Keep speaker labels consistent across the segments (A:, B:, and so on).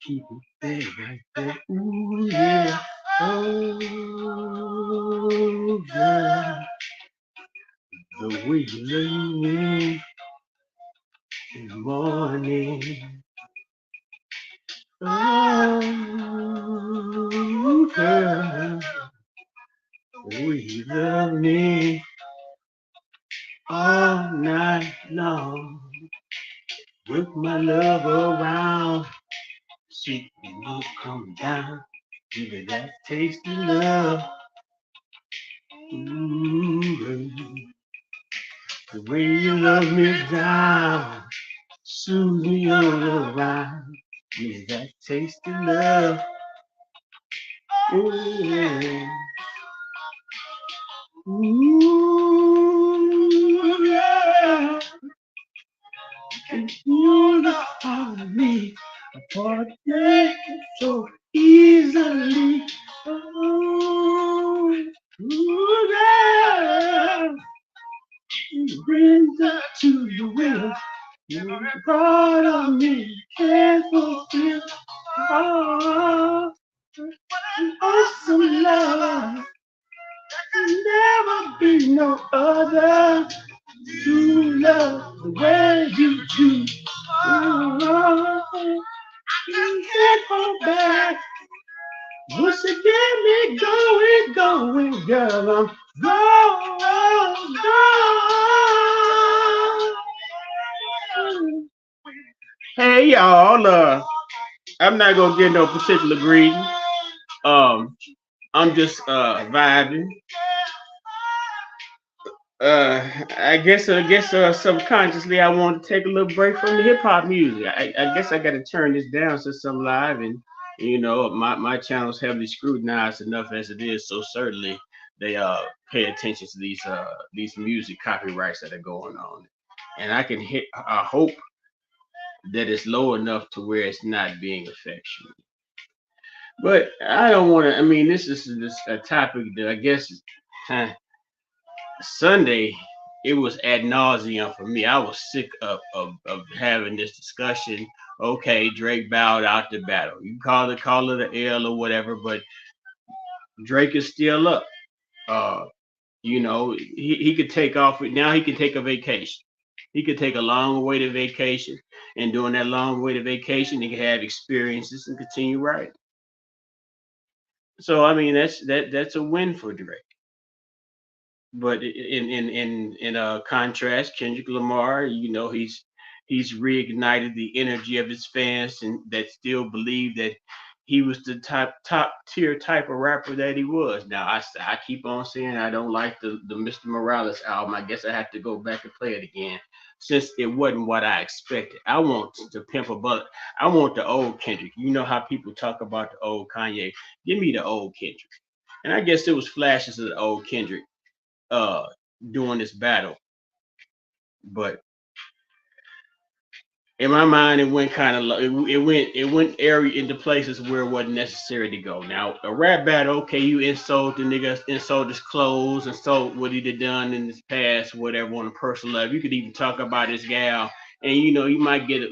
A: keep it there, right there. Ooh, yeah. Oh, girl, the way you love me in the morning. Oh, girl, the way you love me all night long. With my love around, she will come down. Give it that tasty love. Ooh, the way you love me down, soothe me all around. Give it that tasty love. Ooh, yeah. Ooh, yeah. And you love on me, apart so easily. Oh, ooh, yeah. You bring that to the will. You're a part of me, can't fulfill. Oh, awesome love. Never be no other. You love the way you do. Oh, you can't hold back. Once you get me going, going, girl, I'm going. Hey y'all, I'm not gonna get no particular greeting. I'm just vibing. I guess subconsciously I want to take a little break from the hip hop music. I guess I got to turn this down since I'm live, and my channel's heavily scrutinized enough as it is. So certainly they pay attention to these music copyrights that are going on, and I can hit. I hope that it's low enough to where it's not being affectionate. But I don't want to. I mean, this a topic that I guess huh, Sunday, it was ad nauseum for me. I was sick of having this discussion. Okay, Drake bowed out the battle. You call it a L or whatever, but Drake is still up. Uh, he could take off. Now he can take a vacation. He could take a long awaited vacation, and during that long awaited vacation, he can have experiences and continue writing. So I mean, that's a win for Drake. But in contrast, Kendrick Lamar, he's reignited the energy of his fans and that still believe that he was the top tier type of rapper that he was. Now I keep on saying I don't like the Mr. Morales album. I guess I have to go back and play it again since it wasn't what I expected. I want to pimp a bullet. I want the old Kendrick. You know how people talk about the old Kanye. Give me the old Kendrick. And I guess it was flashes of the old Kendrick uh during this battle, but in my mind it went kind of it went area into places where it wasn't necessary to go. Now a rap battle, okay, you insult the nigga, insult his clothes, insult what he did done in his past, whatever on a personal level. You could even talk about his gal, and you might get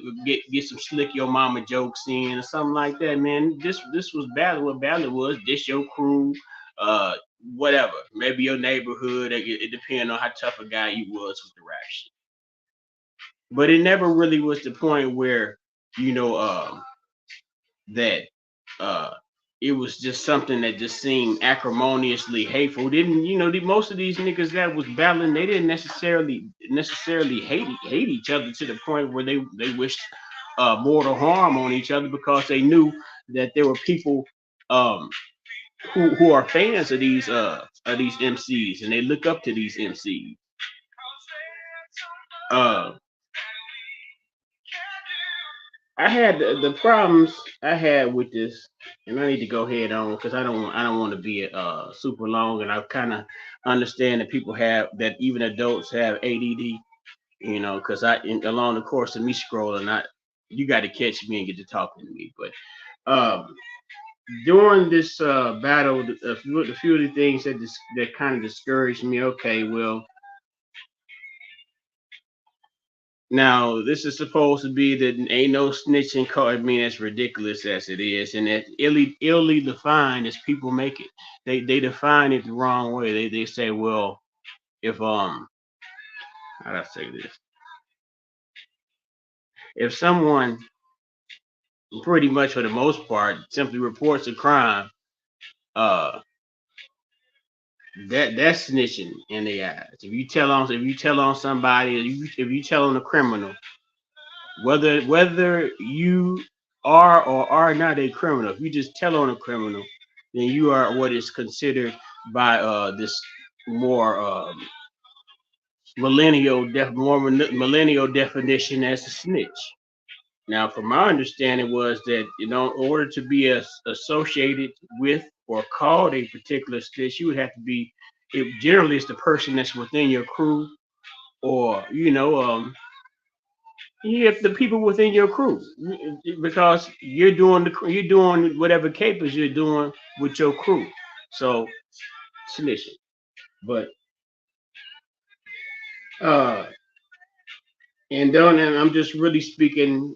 A: some slick your mama jokes in or something like that. Man, this was battle. What battle was this? Your crew, uh, whatever. Maybe your neighborhood. It depends on how tough a guy you was with the rap shit. But it never really was the point where you know that uh it was just something that just seemed acrimoniously hateful. Didn't most of these niggas that was battling, they didn't necessarily hate each other to the point where they wished mortal harm on each other, because they knew that there were people um who are fans of these MCs, and they look up to these MCs. Uh, I had the problems I had with this, and I need to go head on because I don't want to be super long, and I kind of understand that people have that, even adults have ADD, because along the course of me scrolling, you got to catch me and get to talking to me. But during this battle, a few of the things that kind of discouraged me. Okay, well, Now, this is supposed to be that ain't no snitching code. I mean, as ridiculous as it is, and that illy defined as people make it. They define it the wrong way. They say, well, if how do I say this? If someone, pretty much for the most part, simply reports a crime, uh, that's snitching in the eyes. If you tell on somebody, if you tell on a criminal, whether you are or are not a criminal, if you just tell on a criminal, then you are what is considered by this more millennial definition as a snitch. Now, from my understanding, was that in order to be associated with or called a particular snitch, you would have to be. It generally is the person that's within your crew, or you have the people within your crew, because you're doing whatever capers you're doing with your crew. So snitching, but uh, and I'm just really speaking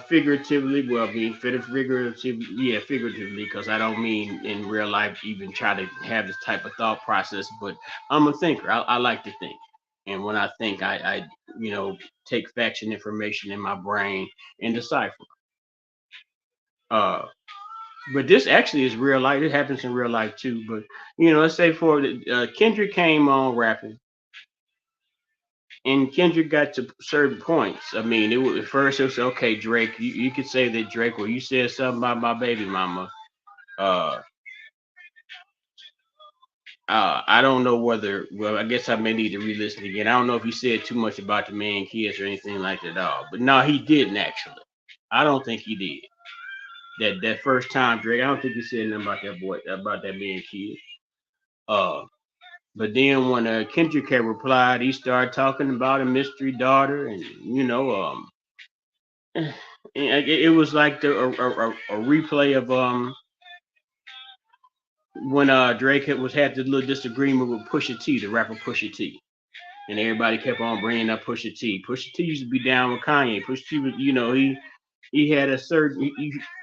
A: figuratively. Well, I mean, figuratively, yeah, figuratively, because I don't mean in real life even try to have this type of thought process. But I'm a thinker. I like to think, and when I think, I take facts and information in my brain and decipher. Uh, but this actually is real life. It happens in real life too. But let's say for Kendrick came on rapping, and Kendrick got to certain points. I mean, at first it was okay, Drake. You could say that Drake, well, you said something about my baby mama. Uh, I don't know whether. Well, I guess I may need to re-listen again. I don't know if he said too much about the man, kids, or anything like that at all. But no, he didn't actually. I don't think he did. That first time, Drake. I don't think he said nothing about that boy, about that man, kid. Uh, but then when Kendrick had replied, he started talking about a mystery daughter, and it was like a replay of when Drake had the little disagreement with Pusha T, the rapper Pusha T, and everybody kept on bringing up Pusha T. Pusha T used to be down with Kanye. Pusha T was, he had a certain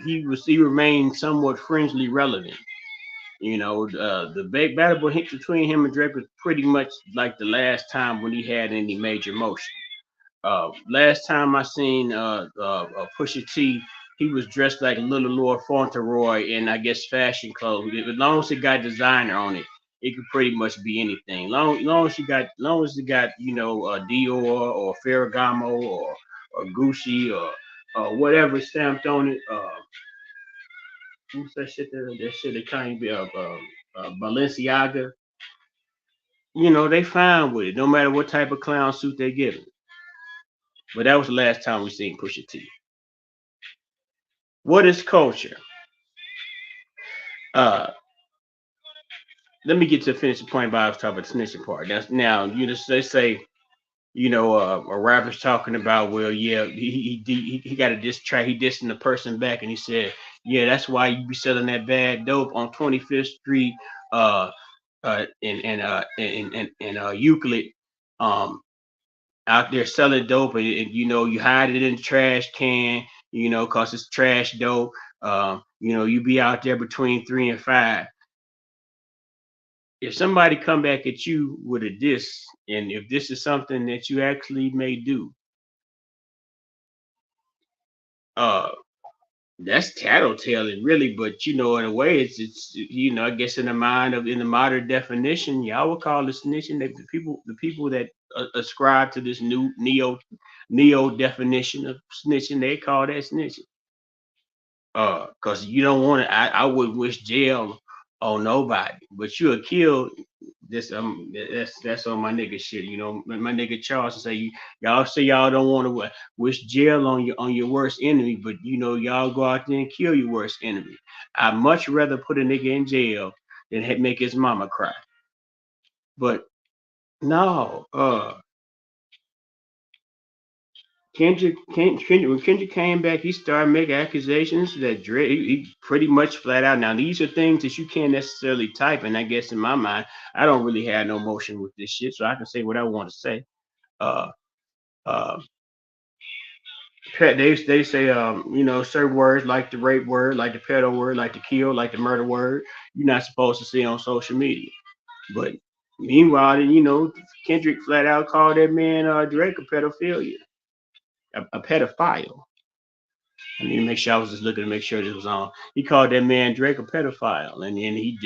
A: he remained somewhat fringely relevant. The big battle between him and Drake was pretty much like the last time when he had any major motion. Last time I seen Pusha T, he was dressed like Little Lord Fauntleroy in, I guess, fashion clothes. As long as it got designer on it, it could pretty much be anything. Long as it got Dior or Ferragamo or Gucci or whatever stamped on it. What's that shit? That shit that kind of be Balenciaga. They fine with it, no matter what type of clown suit they give it. But that was the last time we seen Pusha T. What is culture? Uh, Let me get to finish the point about I was talking about the snitching part. That's now they say a rapper's talking about, well, yeah, he got a diss track, he dissing the person back, and he said, yeah, that's why you be selling that bad dope on 25th Street, in Euclid, um, out there selling dope, and you hide it in the trash can, cause it's trash dope. You be out there between 3 and 5. If somebody come back at you with a diss, and if this is something that you actually may do, uh, that's tattletaling, really. But in a way, it's I guess in the modern definition, y'all would call it snitching. That the people that ascribe to this new neo definition of snitching, they call that snitching. Cause you don't want to. I wouldn't wish jail on nobody, but you'll kill this. That's on my nigga shit. My nigga Charles say y'all say y'all don't want to wish jail on your worst enemy, but y'all go out there and kill your worst enemy. I'd much rather put a nigga in jail than make his mama cry. But no, when Kendrick came back, he started making accusations that Dre, he pretty much flat out. Now, these are things that you can't necessarily type, and I guess in my mind, I don't really have no motion with this shit, so I can say what I want to say. Uh, uh, they say certain words like the rape word, like the pedo word, like the kill, like the murder word, you're not supposed to see on social media. But meanwhile, Kendrick flat out called that man Drake a pedophilia, a pedophile. I need to make sure I was just looking to make sure this was on. He called that man Drake a pedophile, and he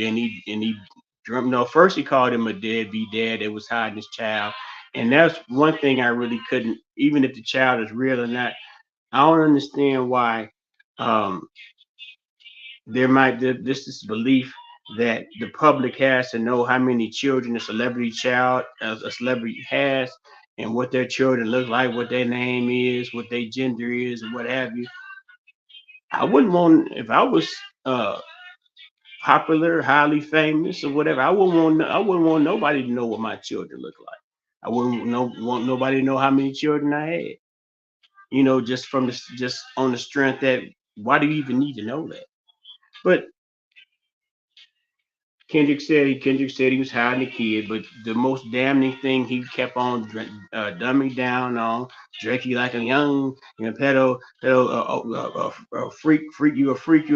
A: dreamt. No, first he called him a deadbeat dad that was hiding his child, and that's one thing I really couldn't. Even if the child is real or not, I don't understand why um, there might this belief that the public has to know how many children a celebrity child a celebrity has and what their children look like, what their name is, what their gender is, and what have you. I wouldn't want if I was uh popular, highly famous, or whatever. I wouldn't want nobody to know what my children look like. I wouldn't want nobody to know how many children I had. Just on the strength that why do you even need to know that? But Kendrick said he was hiding the kid, but the most damning thing he kept on dumbing down on Drakey like a young, pedo, freak, you a freak,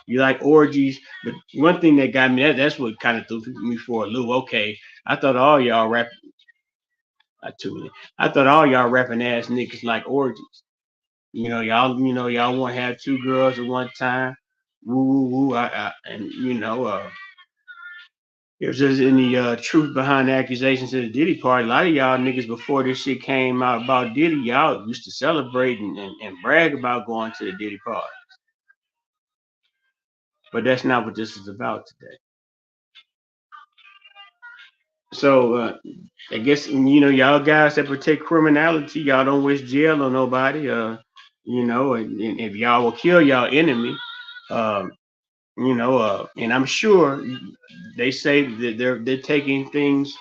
A: you like orgies. But one thing that got me that's what kind of threw me for a loop. Okay, I thought all y'all rap, I too, I thought all y'all rapping ass niggas like orgies. Y'all want to have two girls at one time. Woo woo woo. And if there's any truth behind the accusations of the Diddy party, a lot of y'all niggas before this shit came out about Diddy, y'all used to celebrate and brag about going to the Diddy party. But that's not what this is about today. So I guess y'all guys that protect criminality, y'all don't wish jail on nobody. And if y'all will kill y'all enemy, um, and I'm sure they say that they're taking things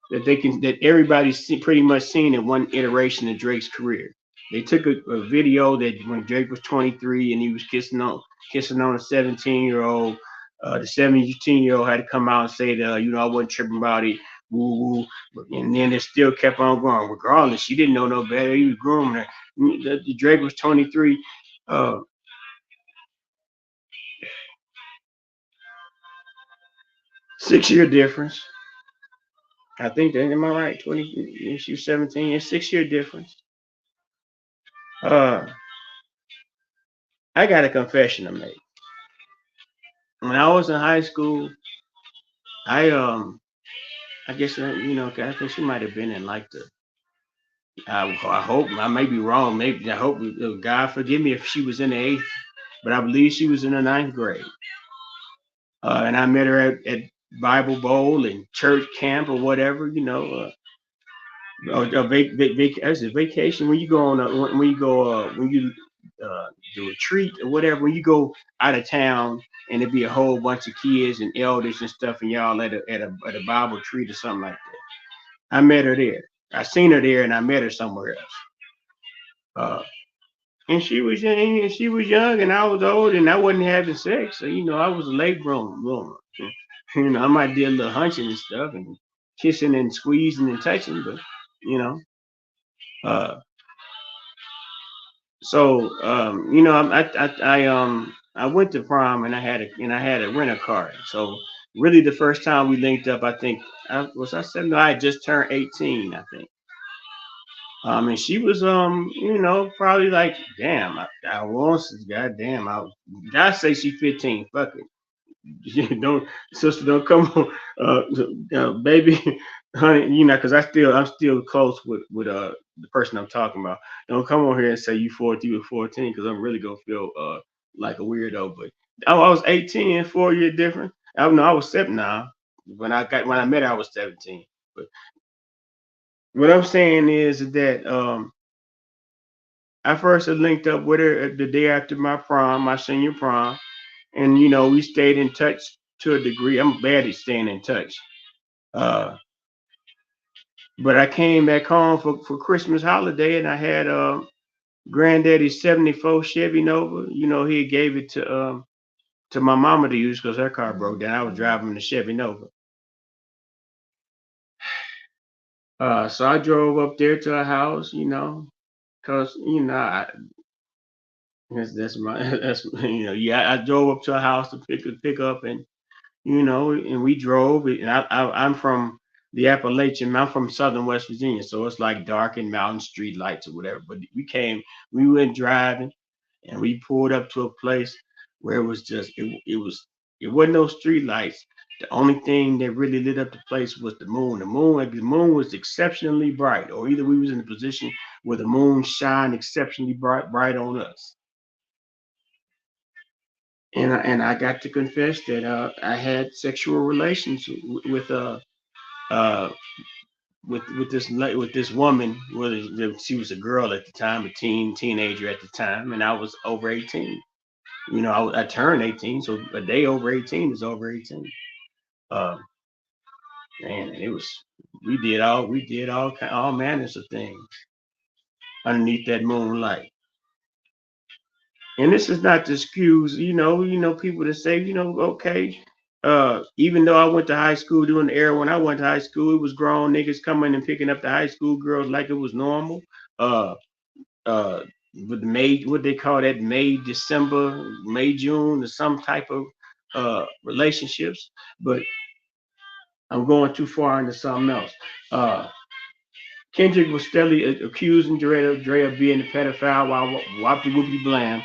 A: that everybody's pretty much seen in one iteration of Drake's career. They took a video that when Drake was 23 and he was kissing on a 17-year-old. The 17-year-old had to come out and say that I wasn't tripping about it. Woo woo. And then it still kept on going. Regardless, she didn't know no better. He was grooming her. Drake was 23. 6 year difference. I think that am I right? 20. She was 17. It's 6 year difference. Uh, I got a confession to make. When I was in high school, I guess I think she might have been in like the. I hope I may be wrong. Maybe I hope God forgive me if she was in the eighth, but I believe she was in the ninth grade. And I met her at Bible Bowl and church camp or whatever. As a vacation when you go on when you go when you do a retreat or whatever, when you go out of town and it be a whole bunch of kids and elders and stuff and y'all at a Bible retreat or something like that. I met her there. I seen her there and I met her somewhere else. Uh, and she was young and I was old and I wasn't having sex. So I was a late bloomer. I might do a little hunching and stuff and kissing and squeezing and touching, but you know. Uh, I went to prom and I had a rental car. So really, the first time we linked up, I think I said no, I had just turned 18, I think. And she was probably like, damn, I want goddamn, I say she 15. Fuck it. Don't sister, don't come on, baby, honey, because I'm still close with the person I'm talking about. Don't come on here and say you 14 or 14, because I'm really gonna feel like a weirdo. But I was 18, 4 year difference. I know I was 7 now. When I met her, I was 17. But what I'm saying is that I first had linked up with her the day after my prom, my senior prom, and we stayed in touch to a degree. I'm bad at staying in touch. Uh, but I came back home for Christmas holiday, and I had granddaddy's '74 Chevy Nova. He gave it to my mama to use because her car broke down. I was driving the Chevy Nova. So I drove up there to her house. Cause that's my that's yeah. I drove up to a house to pick up, and and we drove. And I'm from the Appalachian. I'm from Southern West Virginia, so it's like dark and mountain street lights or whatever. But we went driving, and we pulled up to a place where it was just it wasn't no street lights. The only thing that really lit up the place was the moon. The moon was exceptionally bright, or either we was in a position where the moon shined exceptionally bright on us. And I got to confess that I had sexual relations uh with this woman. She was a girl at the time, a teenager at the time, and I was over 18. I turned 18, so a day over 18 is over 18. Um, and it was we did all manners of things underneath that moonlight. And this is not to excuse, people that say, okay, even though I went to high school during the era when I went to high school, it was grown niggas coming and picking up the high school girls like it was normal. Uh, uh, with May, what they call that, May, December, May, June, or some type of relationships. But I'm going too far into something else. Uh, Kendrick was steadily accusing Dre of being a pedophile while whoopty whoopty blam.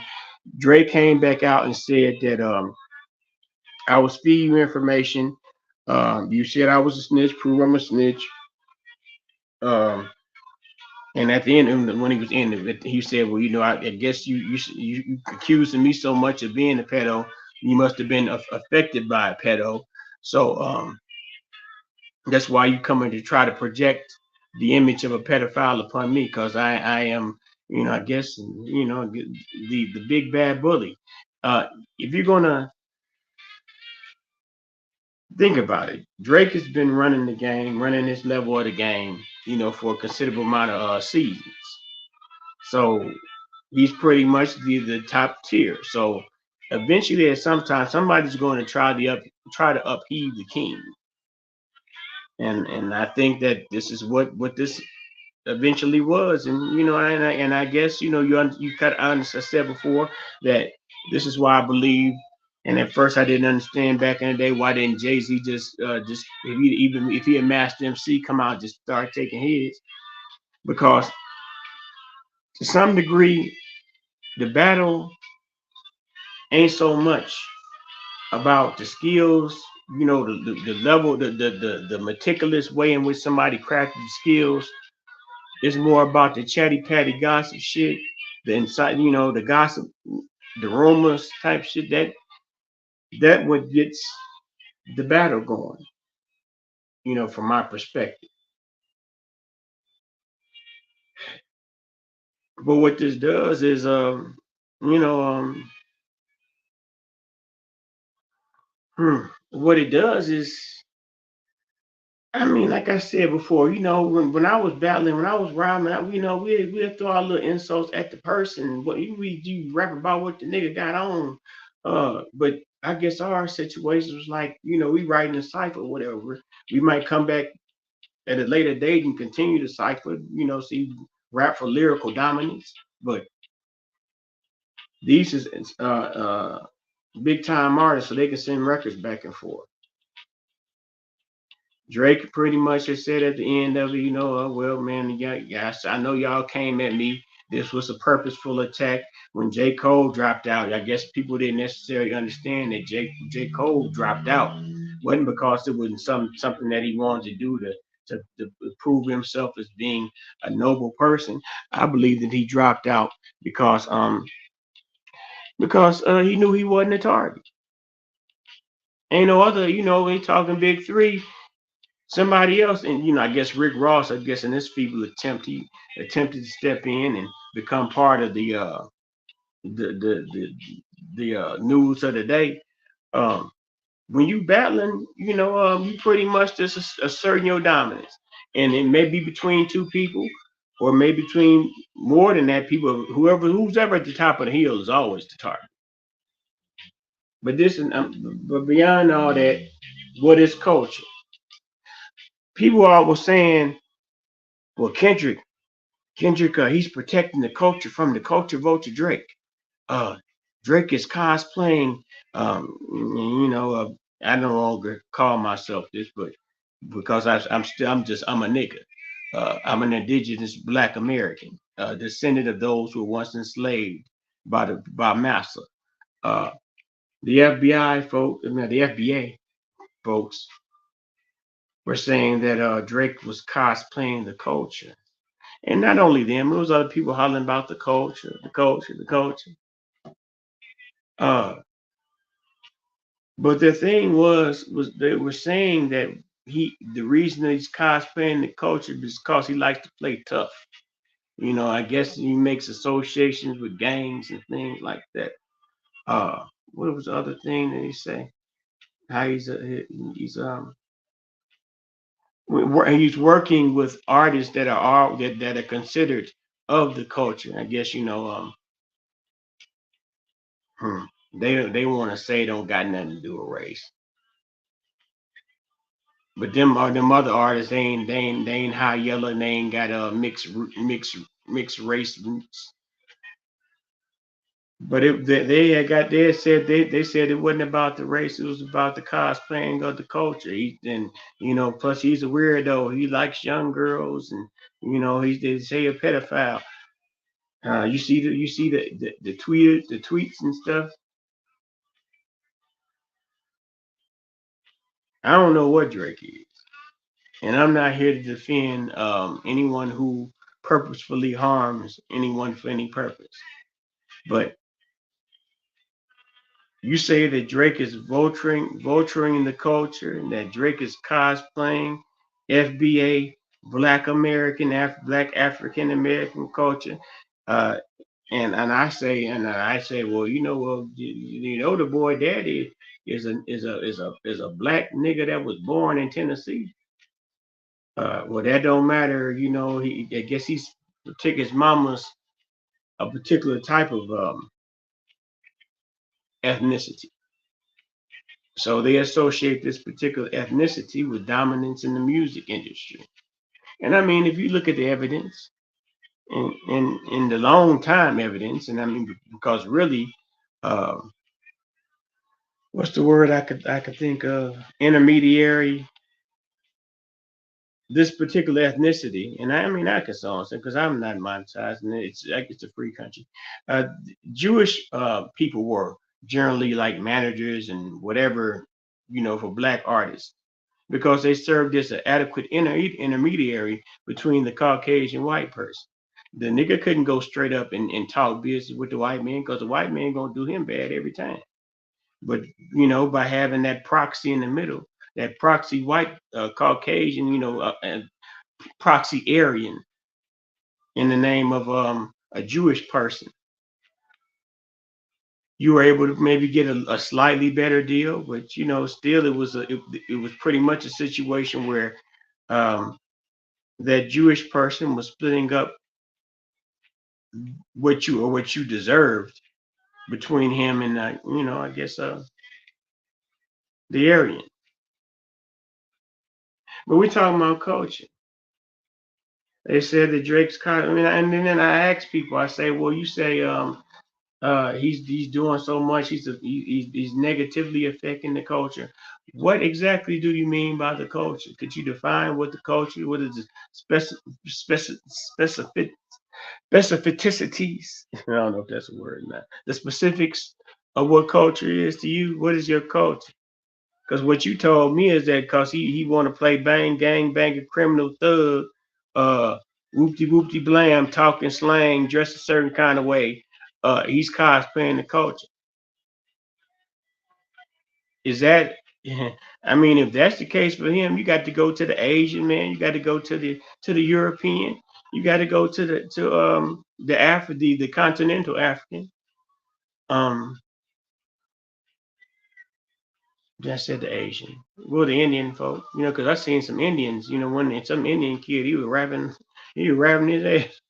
A: Dre came back out and said that I was feeding you information. You said I was a snitch. Prove I'm a snitch. Um, and at the end, when he was in it, he said, "Well, I guess you accusing me so much of being a pedo. You must have been affected by a pedo. So that's why you coming to try to project the image of a pedophile upon me, because I am, I guess, the big bad bully. If you're gonna think about it, Drake has been running the game, running this level of the game, for a considerable amount of seasons. So he's pretty much the top tier. So eventually, at some time, somebody's going to try to upheave the king. And I think that this is what this eventually was. And I guess you cut on. I said before that this is why I believe. And at first I didn't understand back in the day, why didn't Jay-Z just if he had Master MC come out and just start taking hits, because to some degree the battle ain't so much about the skills, the level, the meticulous way in which somebody crafted the skills. It's more about the chatty patty gossip shit, the inside, the gossip, the rumors type shit. That what gets the battle going. From my perspective. But what this does is, you know, what it does is, I mean, like I said before, when I was battling, when I was rhyming, we'd throw our little insults at the person. What you rap about what the nigga got on. But I guess our situation was like, we writing a cipher, whatever. We might come back at a later date and continue to cipher, see rap for lyrical dominance. But these is big time artists, so they can send records back and forth. Drake pretty much has said at the end of it, well, man, yeah, I know y'all came at me. This was a purposeful attack. When J. Cole dropped out, I guess people didn't necessarily understand that J. Cole dropped out. Wasn't because it wasn't something that he wanted to do to prove himself as being a noble person. I believe that he dropped out because he knew he wasn't a target. Ain't no other, they talking big three. Somebody else, and I guess Rick Ross, I guess in this feeble attempt, he attempted to step in and become part of the news of the day. Um, when you battling, you pretty much just asserting your dominance, and it may be between two people, or maybe between more than that people. Who's ever at the top of the hill is always the target. But beyond all that, what is culture? People are was saying, well, Kendrick Kendrick, he's protecting the culture from the culture vulture Drake. Uh, Drake is cosplaying. You know, I no longer call myself this, but because I'm a nigga. I'm an indigenous Black American, descendant of those who were once enslaved by massa. Uh, the FBI folks, I mean, the FBA folks were saying that Drake was cosplaying the culture. And not only them, it was other people hollering about the culture, the culture, the culture. Uh, but the thing was they were saying that the reason that he's cosplaying the culture is because he likes to play tough. You know, I guess he makes associations with gangs and things like that. What was the other thing that he say? How he's working with artists that are considered of the culture. I guess hmm, they want to say don't got nothing to do with race, but them other artists they ain't high yellow. And they ain't got mixed race roots. But they had got they said it wasn't about the race. It was about the cosplaying of the culture. Plus he's a weirdo. He likes young girls, and they say a pedophile. You see the tweets and stuff. I don't know what Drake is, and I'm not here to defend anyone who purposefully harms anyone for any purpose. But you say that Drake is vulturing the culture, and that Drake is cosplaying FBA Black African American culture. Uh, and I say, well, the boy daddy is a black nigga that was born in Tennessee. Well, that don't matter. I guess he's took his mama's a particular type of ethnicity. So they associate this particular ethnicity with dominance in the music industry. And I mean, if you look at the evidence, in the long time evidence, and I mean because really, uh, what's the word I could think of? Intermediary. This particular ethnicity, and I mean I can say because I'm not monetized, and it's like it's a free country. Jewish people were generally like managers and whatever, for black artists because they served as an adequate intermediary between the Caucasian white person. The nigga couldn't go straight up and talk business with the white man because the white man gonna do him bad every time. But by having that proxy in the middle, that proxy white Caucasian, and proxy Aryan in the name of a Jewish person, you were able to maybe get a slightly better deal. But still it was pretty much a situation where um, that Jewish person was splitting up what you deserved between him and I guess the Aryan. But we're talking about culture. They said that Drake's kind. I mean, and then I ask people. I say, well, you say he's doing so much. He's negatively affecting the culture. What exactly do you mean by the culture? Could you define what the culture? What is the specific specificities? I don't know if that's a word or not. The specifics of what culture is to you. What is your culture? Because what you told me is that because he want to play bang gang bang a criminal thug, uh, whoopty whoopty blam, talking slang, dress a certain kind of way. He's cosplaying the culture. Is that? I mean, if that's the case for him, you got to go to the Asian man. You got to go to the European. You got to go the continental African. Um, I said the Asian. Well, the Indian folk, because I seen some Indians, when some Indian kid, he was rapping his ass.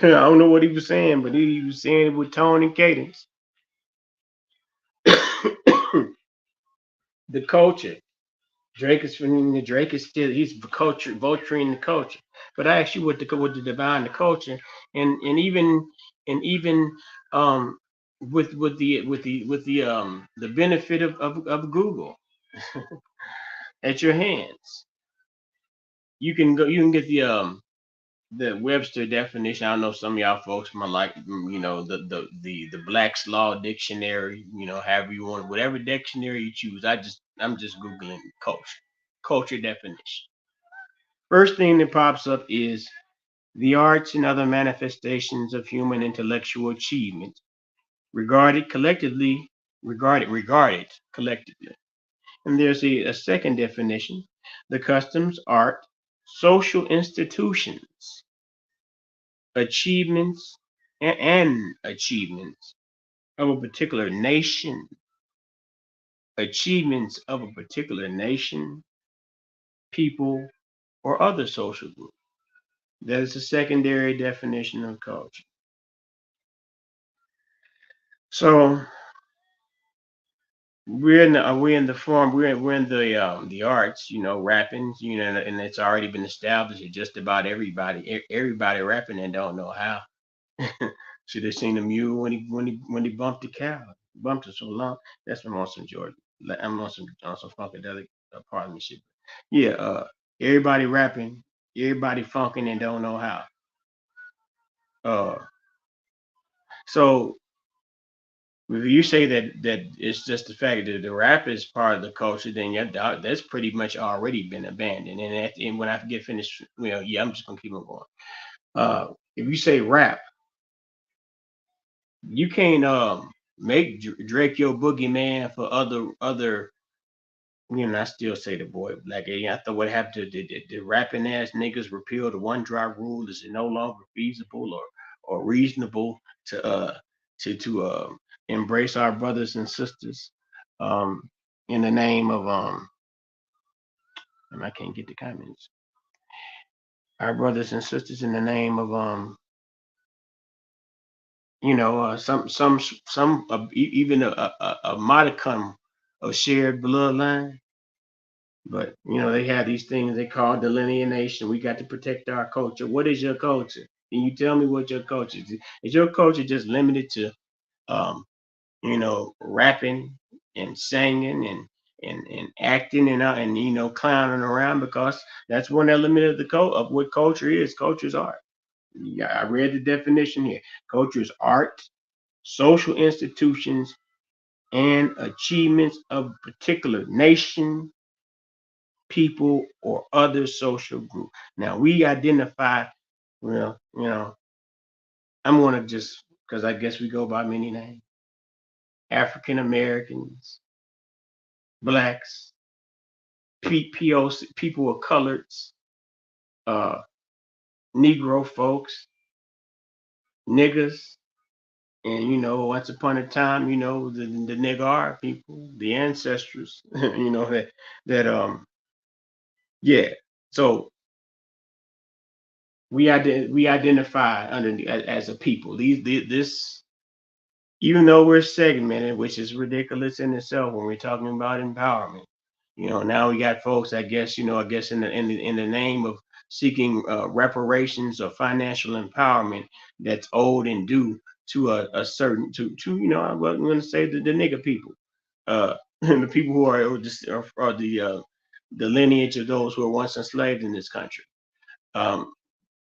A: I don't know what he was saying, but he was saying it with tone and cadence. The culture. Drake is still he's vulturing the culture. But I asked you what the divine the culture, and even um with the benefit of Google at your hands, you can get the Webster definition. I know some of y'all folks might like, the Black's Law Dictionary, however you want, whatever dictionary you choose. I'm just Googling culture definition. First thing that pops up is the arts and other manifestations of human intellectual achievement, regarded collectively. And there's a second definition, the customs, art, social institutions, achievements, and achievements of a particular nation, achievements of a particular nation, people, or other social group. That is a secondary definition of culture. So we're in the arts, rapping, and it's already been established that just about everybody rapping and don't know how. Should have seen the mule when he bumped the cow. Bumped it so long. That's from on some Georgia. I'm on some funkadelic partnership. Yeah, everybody rapping, everybody funking and don't know how. Uh, so if you say that it's just the fact that the rap is part of the culture, then yeah, that's pretty much already been abandoned. And when I get finished, yeah, I'm just gonna keep on going. If you say rap, you can't make Drake your boogeyman for other. I still say the boy black. I thought what happened to the rapping ass niggas repeal the one drop rule? Is it no longer feasible or reasonable to embrace our brothers and sisters um in the name of and I can't get the comments. Our brothers and sisters in the name of some even a modicum of shared bloodline. But they have these things they call delineation. We got to protect our culture. What is your culture? Can you tell me what your culture is? Is your culture just limited to um, rapping and singing and acting and clowning around? Because that's one element of the of what culture is. Culture is art. Yeah, I read the definition here. Culture is art, social institutions, and achievements of a particular nation, people, or other social group. Now we identify, well, I'm gonna just because I guess we go by many names: African Americans, blacks, POC, people of colors, uh, Negro folks, niggas, and once upon a time, the nigger people, the ancestors, that yeah. So we identify as a people. This even though we're segmented, which is ridiculous in itself when we're talking about empowerment. Now we got folks, I guess in the name of seeking reparations or financial empowerment that's owed and due to a certain to I'm going to say the nigger people, the people who are the lineage of those who were once enslaved in this country. Um,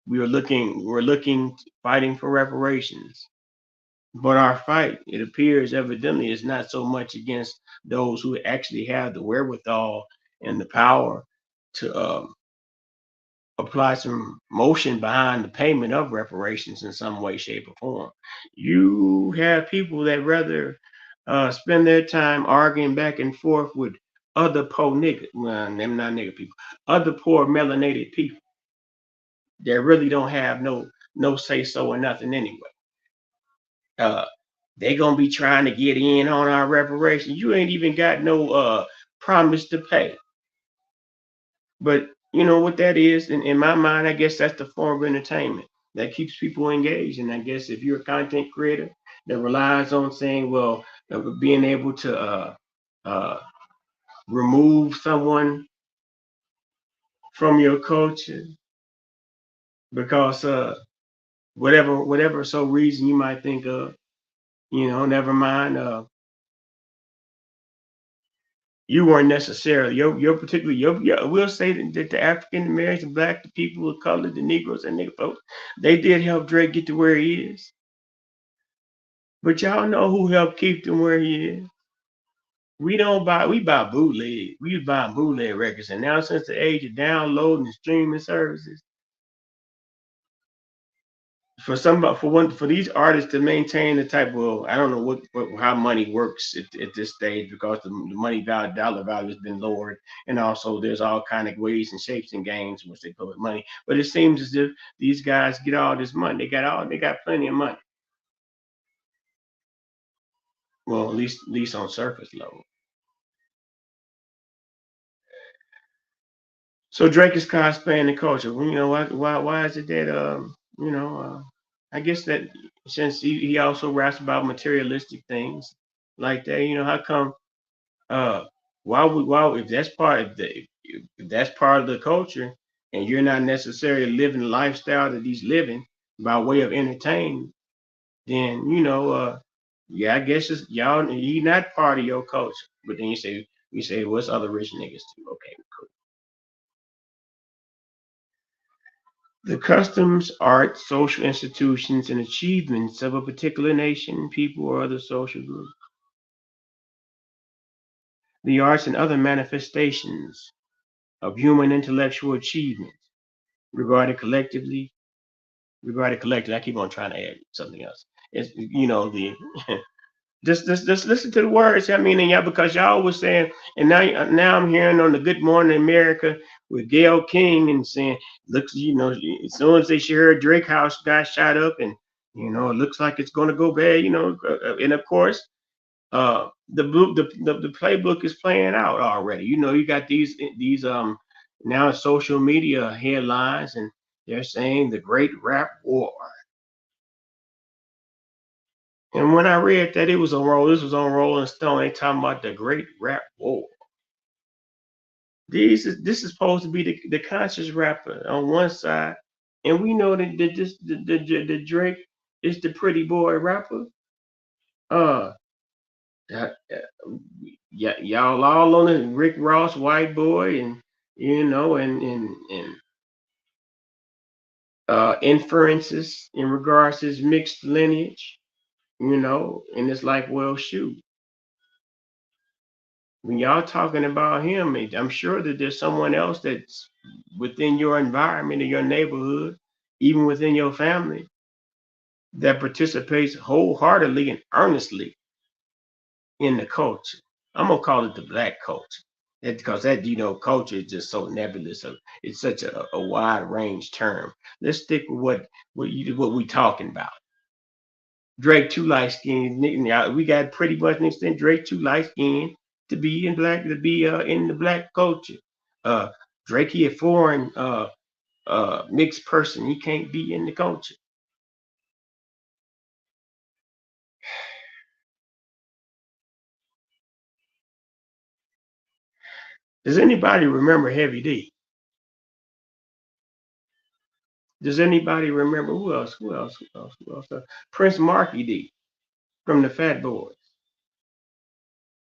A: we're looking, fighting for reparations. But our fight, it appears evidently, is not so much against those who actually have the wherewithal and the power to apply some motion behind the payment of reparations in some way, shape, or form. You have people that rather spend their time arguing back and forth with other poor niggas, well, them not nigga people, other poor melanated people that really don't have no say so or nothing anyway. Uh, they gonna be trying to get in on our reparations. You ain't even got no promise to pay. But you know what that is? In my mind, I guess that's the form of entertainment that keeps people engaged. And I guess if you're a content creator that relies on saying, well, being able to uh, remove someone from your culture because whatever so reason you might think of, never mind. You weren't necessarily your particular your we'll say that the African Americans, black, the people of color, the Negroes and nigga folks, they did help Drake get to where he is. But y'all know who helped keep him where he is? We buy bootleg. We was buying bootleg records. And now since the age of downloading and streaming services, for these artists to maintain the type of, I don't know how money works at this stage because the money value dollar value has been lowered, and also there's all kind of ways and shapes and games in which they put money. But it seems as if these guys get all this money. They got plenty of money. Well, at least on surface level. So Drake is cosplaying the culture. Well, why is it that I guess that since he also raps about materialistic things like that, how come uh why if that's part of if that's part of the culture and you're not necessarily living the lifestyle that he's living by way of entertainment, then yeah, I guess it's y'all he not part of your culture. But then you say what's other rich niggas too? Okay, cool. The customs, art, social institutions, and achievements of a particular nation, people, or other social group. The arts and other manifestations of human intellectual achievement regarded collectively. Regarded collectively, I keep on trying to add something else. It's the just listen to the words. I mean, and yeah, because y'all was saying, and now I'm hearing on the Good Morning America with Gail King and saying, looks, as soon as she heard Drake house got shot up, and it looks like it's going to go bad, and of course, the playbook is playing out already. You got these now social media headlines, and they're saying the Great Rap War. And when I read that, it was on roll. This was on Rolling Stone. They talking about the Great Rap War. This is supposed to be the conscious rapper on one side, and we know that the Drake is the pretty boy rapper. Uh, yeah, y'all all on the Rick Ross white boy, and and inferences in regards to his mixed lineage. And it's like, well, shoot. When y'all talking about him, I'm sure that there's someone else that's within your environment or your neighborhood, even within your family, that participates wholeheartedly and earnestly in the culture. I'm gonna call it the black culture. Because that culture is just so nebulous. It's such a wide range term. Let's stick with what we talking about. Drake too light skinned. We got pretty much an extent Drake too light skinned to be in the black culture. Uh, Drake he a foreign mixed person. He can't be in the culture. Does anybody remember Heavy D? Does anybody remember who else? Who else? Who else? Who else? Prince Marky D from the Fat Boys.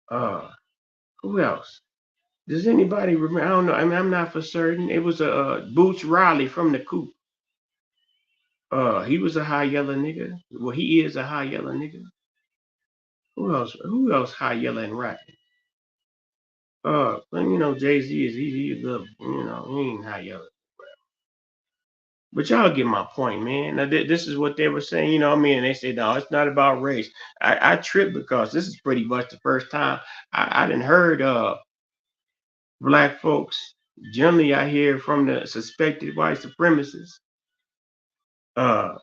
A: Uh, who else? Does anybody remember? I don't know. I mean, I'm not for certain. It was Boots Riley from the Coop. He was a high yellow nigga. Well, he is a high yellow nigga. Who else? Who else high yellow and rapping? Well, Jay Z is he's the he ain't high yellow. But y'all get my point, man. Now, this is what they were saying. What I mean? And they say, no, it's not about race. I trip because this is pretty much the first time I didn't heard black folks. Generally, I hear from the suspected white supremacists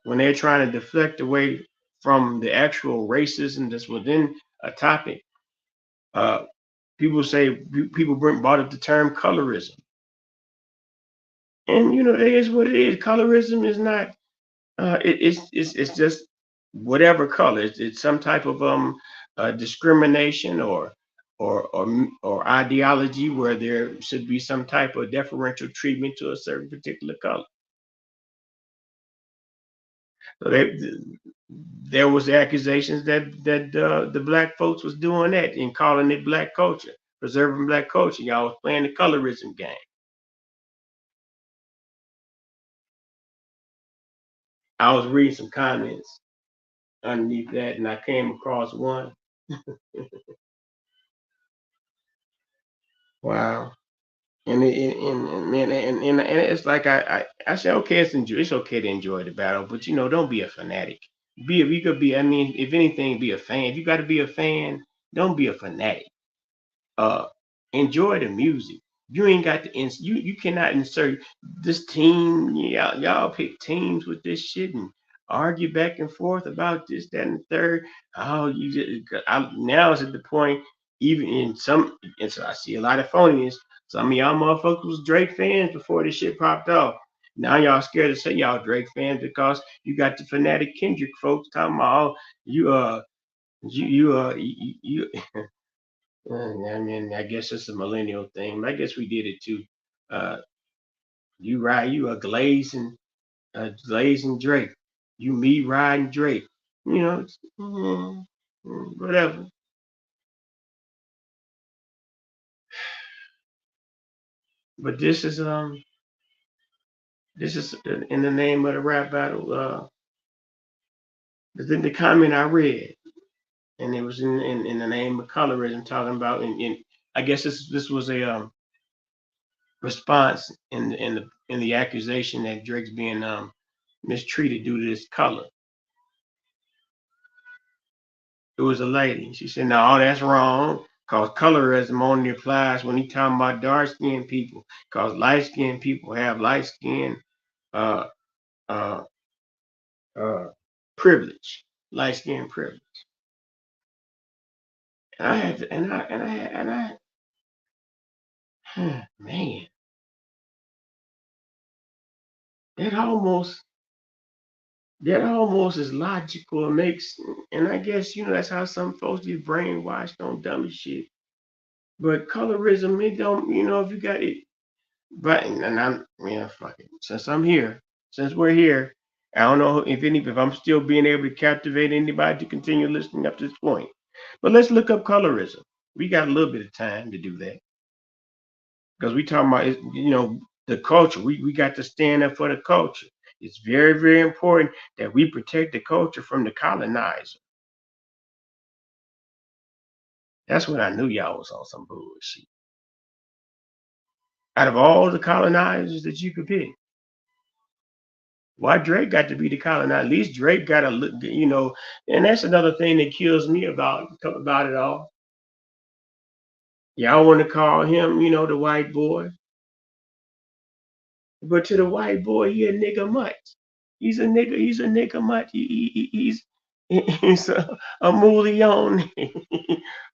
A: when they're trying to deflect away from the actual racism that's within a topic. Uh, people say people brought up the term colorism, and it is what it is. Colorism is not. It's just whatever color. It's some type of discrimination or or ideology where there should be some type of deferential treatment to a certain particular color. So there was accusations that the black folks was doing that and calling it black culture, preserving black culture. Y'all was playing the colorism game. I was reading some comments underneath that, and I came across one. Wow. And man, and it's like I say, okay, it's okay to enjoy the battle, but don't be a fanatic. You could be. I mean, if anything, be a fan. If you got to be a fan, don't be a fanatic. uh Enjoy the music. You ain't got to you cannot insert this team. Y'all pick teams with this shit and argue back and forth about this, that, and the third. Oh, now it's at the point, even in some, and so I see a lot of phoniness. Some of y'all motherfuckers was Drake fans before this shit popped off. Now y'all scared to say y'all Drake fans because you got the fanatic Kendrick folks talking about, oh, you you I mean, I guess it's a millennial thing, but I guess we did it too. Uh, you ride, you a glazing Drake. You me riding Drake. Whatever. But this is in the name of the rap battle. The comment I read, and it was in the name of colorism, talking about, and I guess this was a response in the accusation that Drake's being mistreated due to his color. It was a lady. She said, "No, that's wrong. Cause colorism only applies when he talking about dark skinned people. Cause light skinned people have light skin uh uh uh privilege, light skin privilege." And I had to, man, that almost that almost is logical. It makes, and I guess that's how some folks get brainwashed on dumb shit. But colorism, it don't, if you got it. But and I'm yeah, fuck it. Since we're here, I don't know if I'm still being able to captivate anybody to continue listening up to this point. But let's look up colorism. We got a little bit of time to do that because we talking about the culture. We got to stand up for the culture. It's very, very important that we protect the culture from the colonizer. That's when I knew y'all was on some bullshit. Out of all the colonizers that you could pick, why Drake got to be the colonizer? At least Drake got a look, and that's another thing that kills me about it all. Y'all want to call him, the white boy, but to the white boy, he a nigga mutt. He's a nigga. He's a nigga mutt. He's a mullion.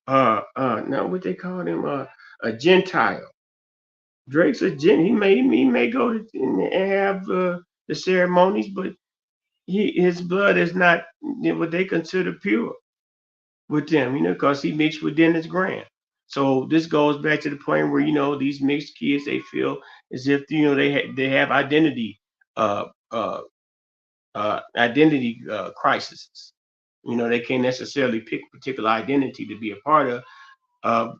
A: Now what they call him? A Gentile. Drake's a gent. He may go to and have the ceremonies, but his blood is not what they consider pure with them, because he mixed with Dennis Grant. So this goes back to the point where these mixed kids, they feel as if they have uh, uh, identity crises. They can't necessarily pick a particular identity to be a part of.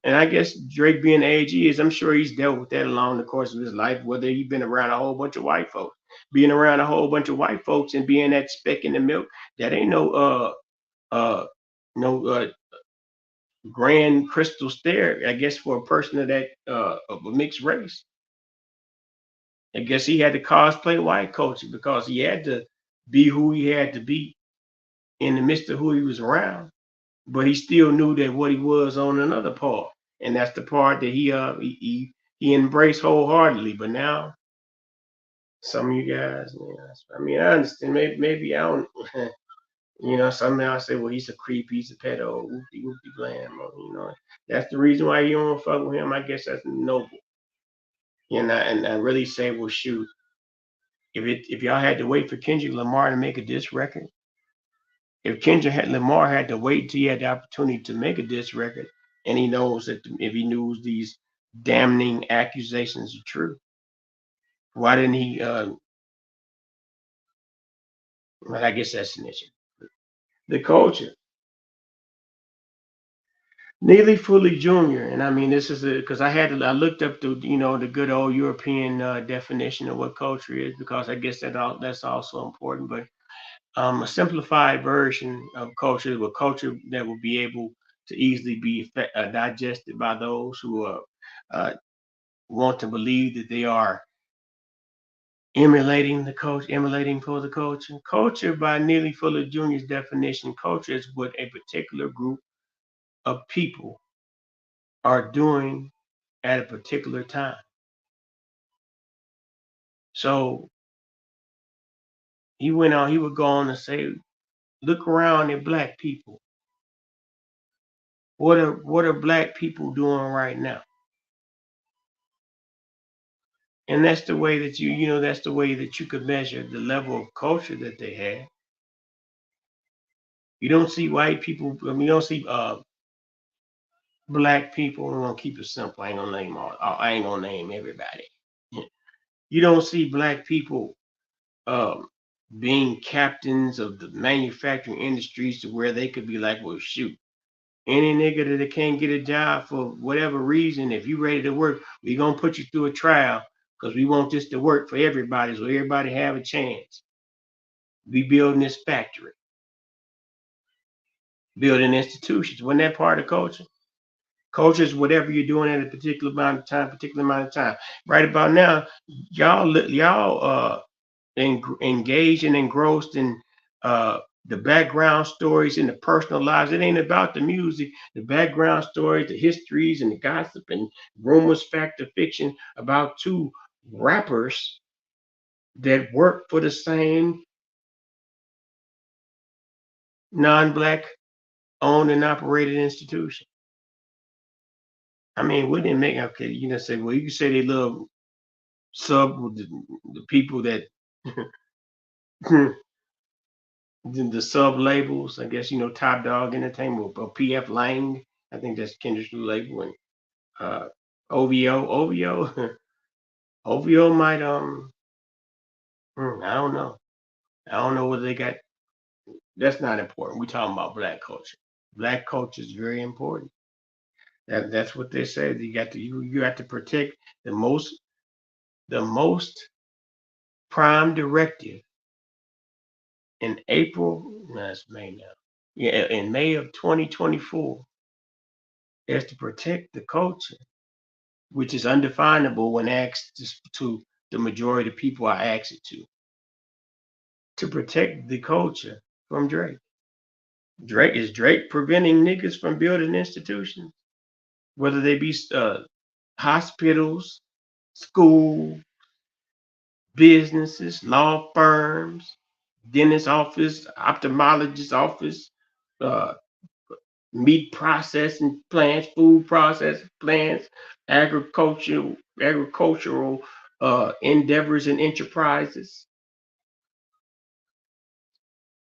A: And I guess Drake being the age he is, I'm sure he's dealt with that along the course of his life, whether he's been around a whole bunch of white folks. Being around a whole bunch of white folks and being that speck in the milk, that ain't uh no grand crystal stare, I guess, for a person of a mixed race. I guess he had to cosplay white culture because he had to be who he had to be in the midst of who he was around. But he still knew that what he was on another part, and that's the part that he embraced wholeheartedly. But now, some of you guys, I mean, I understand. Maybe I don't. Somehow I say, well, he's a creep, he's a pedo, whoopty whoopty blam. That's the reason why you don't fuck with him. I guess that's noble. And I really say, well, shoot, if y'all had to wait for Kendrick Lamar to make a diss record, if Lamar had to wait until he had the opportunity to make a diss record,
B: and he knows that if he knows these damning accusations are true, why didn't he? Well, I guess that's an issue. The culture, Neely Fully Jr. And I mean, this is because I looked up the good old European definition of what culture is because I guess that's also important. But a simplified version of culture, a culture that will be able to easily be digested by those who uh, want to believe that they are emulating for the culture. Culture, by Neely Fuller Jr.'s definition, culture is what a particular group of people are doing at a particular time. So he would go on to say, look around at black people. What are black people doing right now? And that's the way that that's the way that you could measure the level of culture that they have. You don't see white people, I mean, you don't see black people. I'm gonna keep it simple. I ain't gonna name everybody. You don't see black people um, being captains of the manufacturing industries to where they could be like, well, shoot, any nigga that can't get a job for whatever reason, if you ready to work, we gonna put you through a trial because we want this to work for everybody, so everybody have a chance. We building this factory, building institutions. Wasn't that part of culture? Culture is whatever you're doing at a particular amount of time. Right about now, y'all engaged and engrossed in the background stories and the personal lives. It ain't about the music, the background stories, the histories, and the gossip and rumors, fact or fiction about two rappers that work for the same non-black owned and operated institution. I mean, wouldn't it make okay? Say, well, you can say they love the people that the sub labels. I guess Top Dog Entertainment or PF Lang. I think that's Kendrick's new label, and uh, OVO, OVO might I don't know. I don't know whether they got. That's not important. We talking about black culture. Black culture is very important. That's what they say. You have to protect the most prime directive in April. No, it's May now. Yeah, in May of 2024 is to protect the culture, which is undefinable when asked to the majority of the people I ask it to protect the culture from Drake. Drake preventing niggas from building institutions, whether they be hospitals, school, businesses, law firms, dentist office, ophthalmologist office, uh, meat processing plants, food processing plants, agricultural endeavors and enterprises.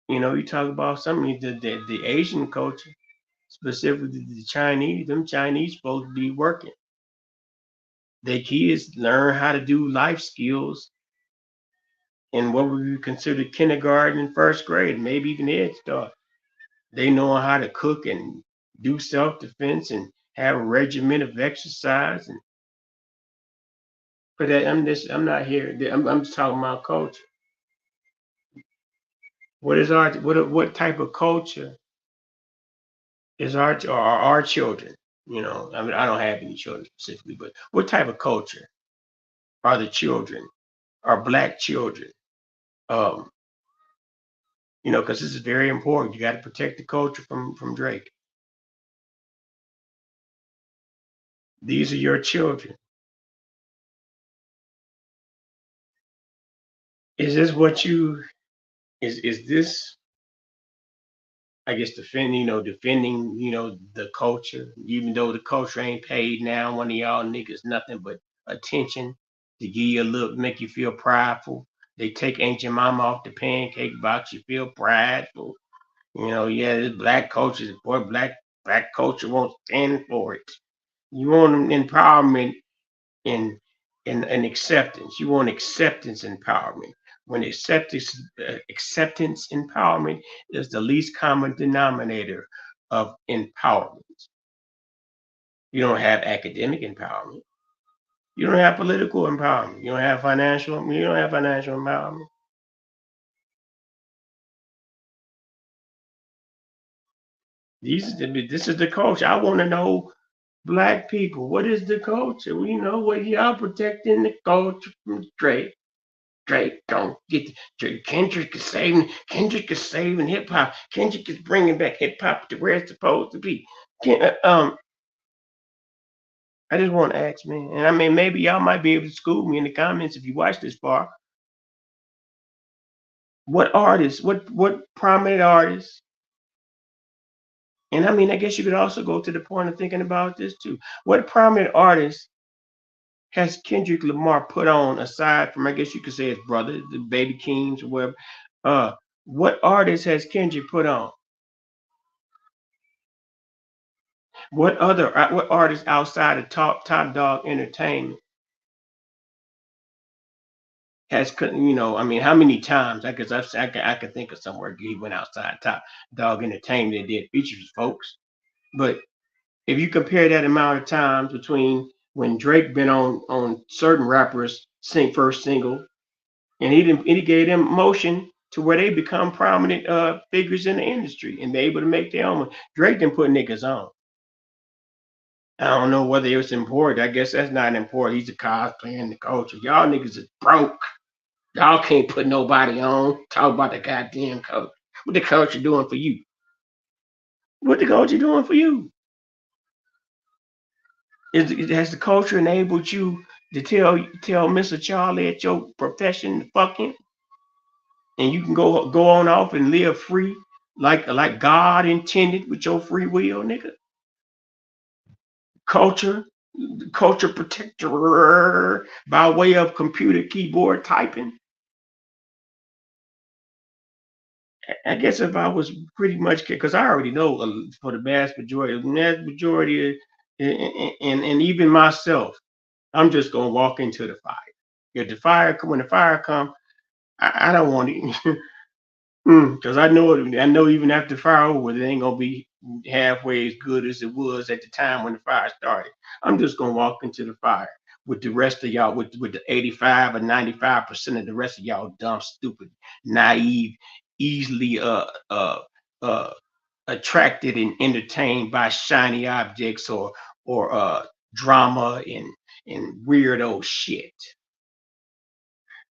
B: You talk about some of the Asian culture, specifically the Chinese. Them Chinese supposed to be working. Their kids learn how to do life skills in what would be considered kindergarten and first grade, maybe even Head Start. They know how to cook and do self defense and have a regimen of exercise. And but I'm not here. I'm just talking about culture. What type of culture is our children? I mean, I don't have any children specifically, but what type of culture are the children? Are black children? Um, because this is very important. You got to protect the culture from Drake. These are your children. Is this what you is this I guess defending, the culture, even though the culture ain't paid now, one of y'all niggas nothing but attention to give you a look, make you feel prideful. They take Ancient Mama off the pancake box, you feel prideful. Yeah, this black culture is for black Black culture won't stand for it. You want empowerment and and acceptance. You want acceptance empowerment. When acceptance empowerment is the least common denominator of empowerment. You don't have academic empowerment. You don't have political empowerment. You don't have financial. You don't have financial empowerment. This is the culture. I want to know, Black people, what is the culture? We know what y'all protecting the culture from Drake. Drake don't get Drake. Kendrick is saving. Kendrick is saving hip hop. Kendrick is bringing back hip hop to where it's supposed to be. I just want to ask, man, and I mean, maybe y'all might be able to school me in the comments if you watch this far. What artists? What prominent artists? And I mean, I guess you could also go to the point of thinking about this too. What prominent artists has Kendrick Lamar put on aside from, I guess you could say, his brother, the Baby Kings or whatever? Uh, what artists has Kendrick put on? What artists outside of Top Dog Entertainment has, I mean, how many times? I guess I could think of somewhere he went outside Top Dog Entertainment and did features with folks. But if you compare that amount of times between when Drake been on certain rappers sing first single, and he gave them motion to where they become prominent figures in the industry and be able to make their own. Drake didn't put niggas on. I don't know whether it's important. I guess that's not important. He's a cosplayer in the culture. Y'all niggas is broke. Y'all can't put nobody on. Talk about the goddamn culture. What the culture doing for you? What the culture doing for you? Has the culture enabled you to tell Mr. Charlie at your profession to fuck him, and you can go on off and live free like God intended with your free will, nigga? Culture, culture protector by way of computer keyboard typing. I guess if I was pretty much, because I already know for the vast majority, and even myself, I'm just gonna walk into the fire. If the fire when the fire come, I don't want it. Because I know even after the fire over, it ain't gonna be halfway as good as it was at the time when the fire started. I'm just gonna walk into the fire with the rest of y'all, with the 85 or 95% of the rest of y'all dumb, stupid, naive, easily uh attracted and entertained by shiny objects or drama and weirdo shit.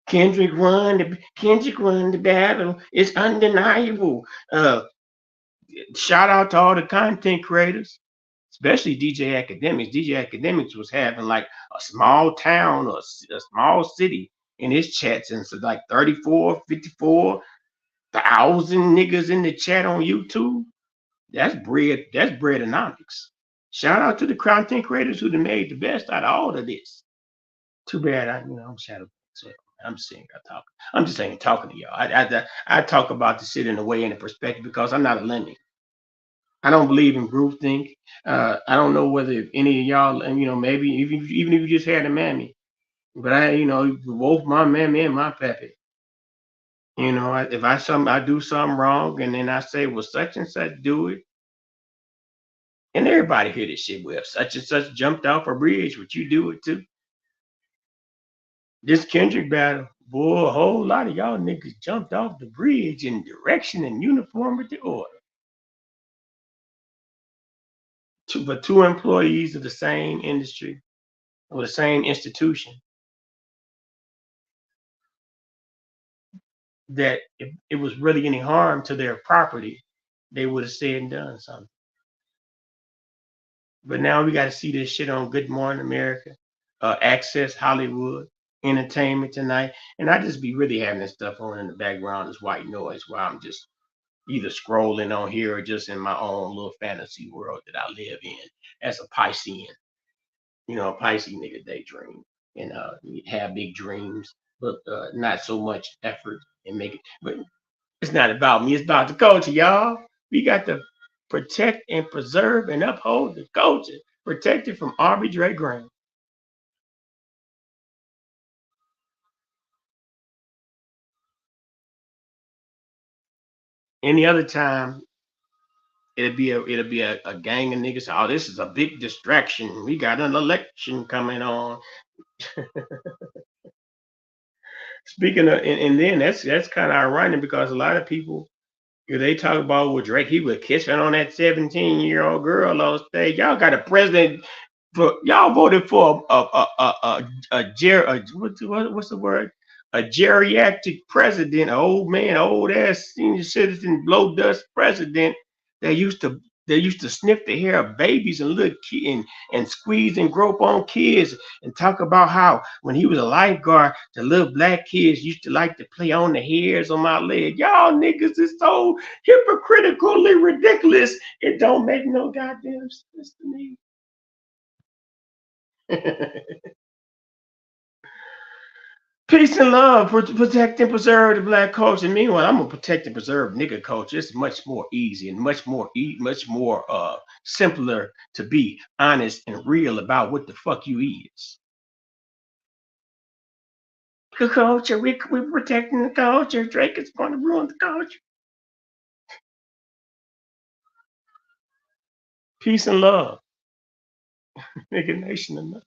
B: Kendrick won the battle. It's undeniable. Uh, Shout out to all the content creators, especially DJ Academics. DJ Academics was having like a small town or a small city in his chats, and so like 34, 54,000 niggas in the chat on YouTube. That's bread. That's breadonomics. Shout out to the content creators who made the best out of all of this. Too bad I'm shadow. So I'm just saying I talk. I'm just saying talking to y'all. I talk about the shit in a way in a perspective because I'm not a lemon. I don't believe in groupthink. I don't know whether any of y'all, and maybe even if you just had a mammy, but both my mammy and my pappy. If I do something wrong, and then I say, well, such and such do it, and everybody hear this shit. Well, such and such jumped off a bridge, would you do it too? This Kendrick battle, boy, a whole lot of y'all niggas jumped off the bridge in direction and uniformity order. But two employees of the same industry or the same institution, that if it was really any harm to their property, they would have said and done something. But now we got to see this shit on Good Morning America, Access Hollywood, Entertainment Tonight, and I just be really having this stuff on in the background as white noise while I'm just either scrolling on here or just in my own little fantasy world that I live in as a Piscean. A Pisces nigga daydream and have big dreams, but not so much effort and make it. But it's not about me. It's about the culture, y'all. We got the protect and preserve and uphold the culture protected from arbitrary ground. Any other time, it'll be a gang of niggas. Oh, this is a big distraction. We got an election coming on. Speaking of, and then that's kind of ironic because a lot of people, if they talk about with Drake, he was kissing on that 17-year-old girl on stage. Y'all got a president for y'all voted for what's the word? A geriatric president, an old man, old ass senior citizen, blow dust president that used to sniff the hair of babies and little kids and squeeze and grope on kids and talk about how when he was a lifeguard, the little black kids used to like to play on the hairs on my leg. Y'all niggas is so hypocritically ridiculous. It don't make no goddamn sense to me. Peace and love, protect and preserve the black culture. Meanwhile, I'm gonna protect and preserve nigga culture. It's much more easy and much more simpler to be honest and real about what the fuck you is. The culture, we're protecting the culture. Drake is going to ruin the culture. Peace and love, nigga nation enough.